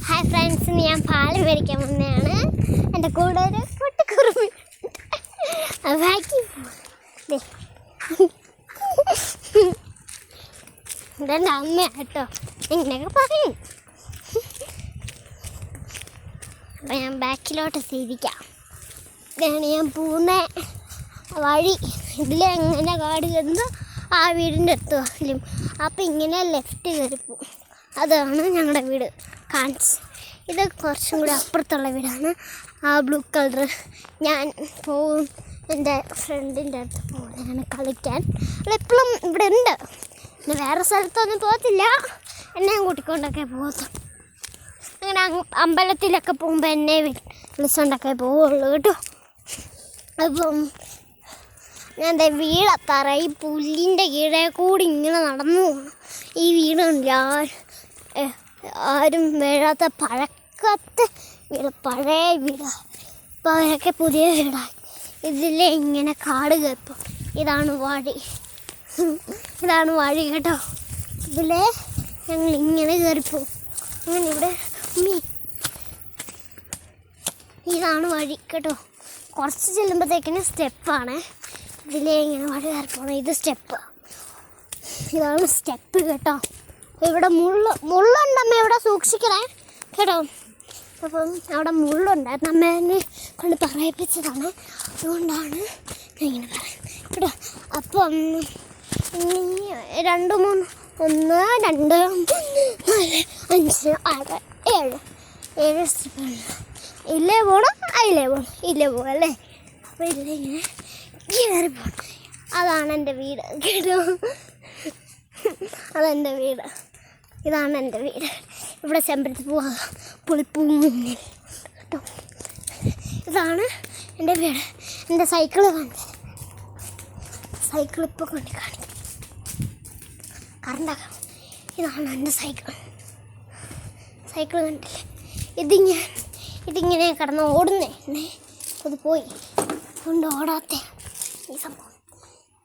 Hi friends, ഞാൻ പാല് മേടിക്കാൻ വന്നതാണ്. എൻ്റെ കൂടെ ഒരു പൊട്ടിക്കുറുമി. ഇതെൻ്റെ അമ്മ കേട്ടോ, ഇങ്ങനെയൊക്കെ പറയും. അപ്പം ഞാൻ ബാക്കിലോട്ട് തിരിക്കാം. ഇതാണ് ഞാൻ പോകുന്ന വഴി. ഇതിലെങ്ങനെ കാട് ചെന്ന് ആ വീടിൻ്റെ അടുത്ത് വരും. അപ്പം ഇങ്ങനെ ലെഫ്റ്റ് കയറിപ്പോവും. അതാണ് ഞങ്ങളുടെ വീട് കാണിച്ച്. ഇത് കുറച്ചും കൂടി അപ്പുറത്തുള്ള വീടാണ്. ആ ബ്ലൂ കളർ. ഞാൻ പോവും എൻ്റെ ഫ്രണ്ടിൻ്റെ അടുത്ത് പോകുന്നതാണ് കളിക്കാൻ. എപ്പോഴും ഇവിടെ ഉണ്ട്. പിന്നെ വേറെ സ്ഥലത്തൊന്നും പോകത്തില്ല. എന്നെ കൂട്ടിക്കൊണ്ടൊക്കെ പോകത്തു. അങ്ങനെ അമ്പലത്തിലൊക്കെ പോകുമ്പോൾ എന്നെ വിളിച്ചുകൊണ്ടൊക്കെ പോവുള്ളൂ കേട്ടോ. അപ്പം ഞാൻ എൻ്റെ വീടെത്താറായി. ഈ പുല്ലിൻ്റെ കീഴേ കൂടി ഇങ്ങനെ നടന്നു പോകണം. ഈ വീടുണ്ട് ആരും വീഴാത്ത പഴക്കത്തെ വീട്, പഴയ വീടാണ്. ഇപ്പോൾ അവരൊക്കെ പുതിയ വീടായി. ഇതിലെ ഇങ്ങനെ കാട് കയറും. ഇതാണ് വഴി. ഇതാണ് വഴി കേട്ടോ. ഇതിലെ ഞങ്ങൾ ഇങ്ങനെ കയറിപ്പോവും. അങ്ങനെ ഇവിടെ ഇതാണ് വഴി കേട്ടോ. കുറച്ച് ചെല്ലുമ്പോഴത്തേക്കിന് സ്റ്റെപ്പാണ്. ഇതിലെ ഇങ്ങനെ വഴി കയറിപ്പോണം. ഇത് സ്റ്റെപ്പ്. ഇതാണ് സ്റ്റെപ്പ് കേട്ടോ. ഇവിടെ മുള്ളുണ്ടമ്മ, ഇവിടെ സൂക്ഷിക്കണേ കേട്ടോ. അപ്പം അവിടെ മുള്ളുണ്ടായിരുന്നു. അമ്മേനെ കൊണ്ട് പറയിപ്പിച്ചതാണ്. അതുകൊണ്ടാണ് ഞാൻ ഇങ്ങനെ പറയുന്നത് കേട്ടോ. അപ്പം 2 3 1 2 4 5 6 7 സ്റ്റെപ്പാണ്. ഇല്ലേ പോകണം, അതിലേ പോകണം, ഇല്ലേ പോകാം അല്ലേ. അപ്പോൾ ഇല്ലേ ഇങ്ങനെ കയറി പോകണം. അതാണ് എൻ്റെ വീട് കേട്ടോ. അതെൻ്റെ വീട്. ഇതാണ് എൻ്റെ വീട്. ഇവിടെ ചെമ്പരത്തി പോവാ, പുളിപ്പൂങ്ങ കേട്ടോ. ഇതാണ് എൻ്റെ വീട്. എൻ്റെ സൈക്കിള് കണ്ട്, സൈക്കിൾ ഇപ്പോൾ കൊണ്ട് കാണിക്കും. കറണ്ടാക്കാം. ഇതാണ് എൻ്റെ സൈക്കിൾ. സൈക്കിൾ കണ്ടില്ലേ? ഇതിങ്ങനെ കിടന്ന് ഓടുന്നേ. അത് പോയി കൊണ്ട് ഓടാത്ത ഈ സംഭവം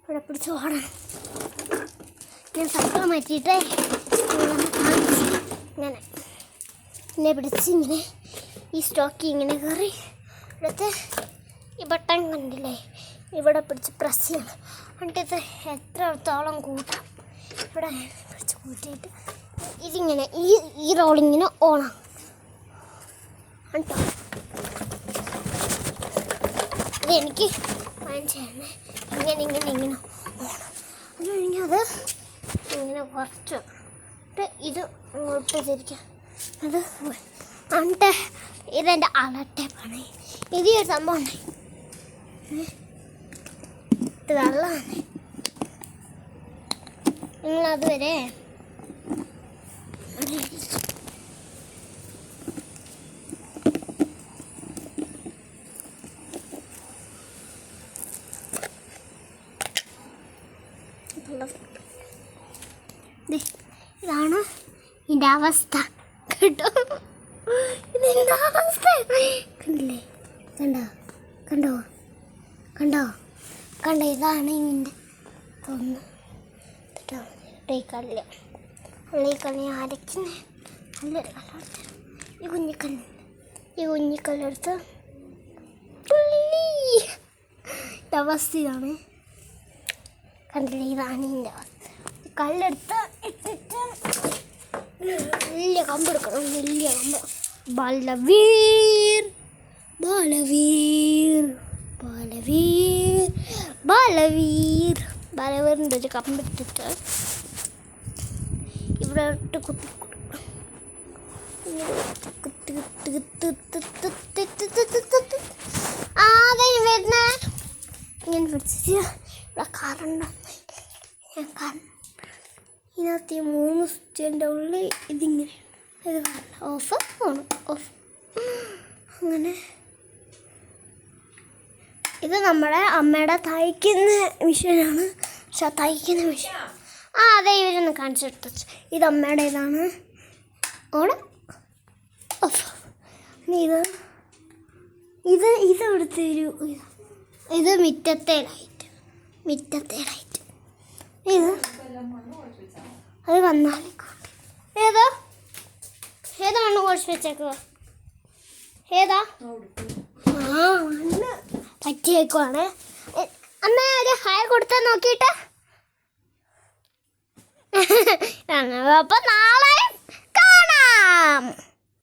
ഇവിടെ പിടിച്ച് ഓടണം. ഞാൻ സൈക്കിൾ മാറ്റിയിട്ട് ഇങ്ങനെ എന്നെ പിടിച്ച് ഇങ്ങനെ ഈ സ്റ്റോക്കി ഇങ്ങനെ കയറി ഇവിടുത്തെ ഈ ബട്ടൺ കണ്ടില്ലേ, ഇവിടെ പിടിച്ച് പ്രസ് ചെയ്യണം. എന്നിട്ട് ഇത് എത്രത്തോളം കൂട്ടാം ഇവിടെ പിടിച്ച് കൂട്ടിയിട്ട് ഇതിങ്ങനെ ഈ റോളിങ്ങനെ ഓണം കേട്ടോ. ഇതെനിക്ക് വാങ്ങിച്ചു തന്നെ ഇങ്ങനെ ഓണം. അത് കഴിഞ്ഞാൽ അത് ഇങ്ങനെ കുറച്ച് ഇത് ഇങ്ങോട്ട് തിരിക്കാം. അത് എന്നിട്ട് ഇതെൻ്റെ അളട്ടേപ്പാണ്. ഇത് ഒരു സംഭവമാണ്. ഇത് വെള്ളമാണ്. നിങ്ങളതുവരെ ഇതാണ് ഇതിൻ്റെ അവസ്ഥ കേട്ടോ. ഇതെന്താ അവസ്ഥ കണ്ടില്ലേ? കണ്ടോ ഇതാണ് ഇതിൻ്റെ ഒന്ന് കേട്ടോ. ഈ കല്ല് അരയ്ക്കുന്ന നല്ലൊരു കല്ലെടുത്ത് ഈ കുഞ്ഞിക്കല്ലെടുത്ത് അവസ്ഥ ഇതാണ്. കണ്ടില്ലേ? ഇതാണ് ഇതിൻ്റെ അവസ്ഥ. കല്ലെടുത്ത് ഇട്ടിട്ട് വലിയ കമ്പെടുക്കണം. വലിയ കമ്പ്. ബാലവീറിൻ്റെ ഒരു കമ്പെടുത്തിട്ട് ഇവിടെ ഇട്ട് കുത്തി കൊടുക്കണം. അതെ വരുന്നേ. ഇങ്ങനെ പിടിച്ചിട്ട് ഇവിടെ കറണ്ട് ഇതിനകത്ത് 3 സ്വിച്ചിൻ്റെ ഉള്ളിൽ ഇതിങ്ങനെ ഇത് ഓഫ് ഓൺ ഓഫ്. അങ്ങനെ ഇത് നമ്മുടെ അമ്മയുടെ തയ്ക്കുന്ന മെഷീനാണ്. പക്ഷെ തയ്ക്കുന്ന മെഷീൻ അതെ ഇവരൊന്ന് കാണിച്ചെടുത്തു. ഇത് അമ്മയുടെ ഇതാണ് ഓൺ ഓഫ്. ഇത് ഇവിടുത്തെ ഒരു ഇത് മിറ്റത്തെ ലൈറ്റ്. വന്നാലും ഏതാ ഏതാ മണ്ണ് കുഴച്ച് വെച്ചേക്കുക ഏതാ ആ മണ്ണ് പറ്റിയേക്കുവാണ്. അമ്മ ഒരു ഹായ് കൊടുത്താൽ നോക്കിയിട്ട് അപ്പം